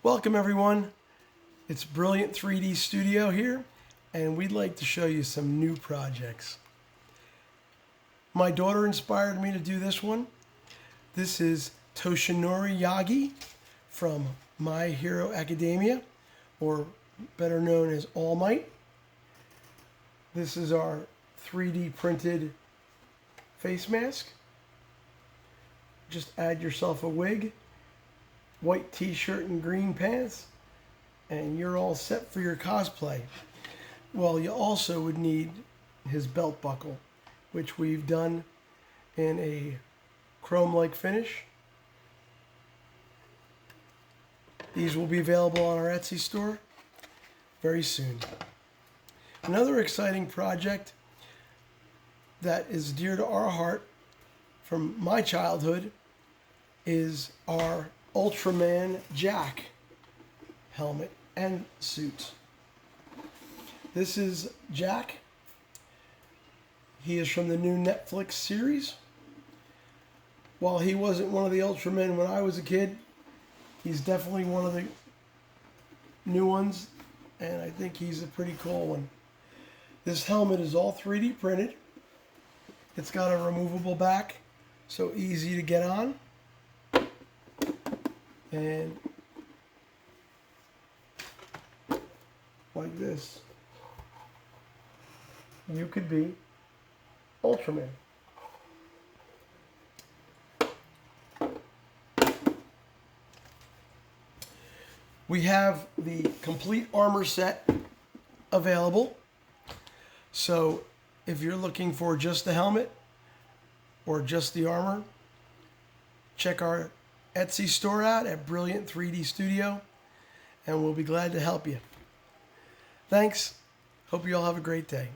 Welcome everyone. It's Brilliant 3D Studio here, and we'd like to show you some new projects. My daughter inspired me to do this one. This is Toshinori Yagi from My Hero Academia, or better known as All Might. This is our 3D printed face mask. Just add yourself a wig, white t-shirt and green pants, and you're all set for your cosplay. Well, you also would need his belt buckle, which we've done in a chrome-like finish. These will be available on our Etsy store very soon. Another exciting project that is dear to our heart from my childhood is our Ultraman Jack helmet and suit. This is Jack. He is from the new Netflix series. While he wasn't one of the Ultramen when I was a kid, he's definitely one of the new ones, and I think he's a pretty cool one. This helmet is all 3D printed. It's got a removable back, so easy to get on. And like this, you could be Ultraman. We have the complete armor set available. So if you're looking for just the helmet or just the armor, check our Etsy store out at Brilliant 3D Studio, and we'll be glad to help you. Thanks. Hope you all have a great day.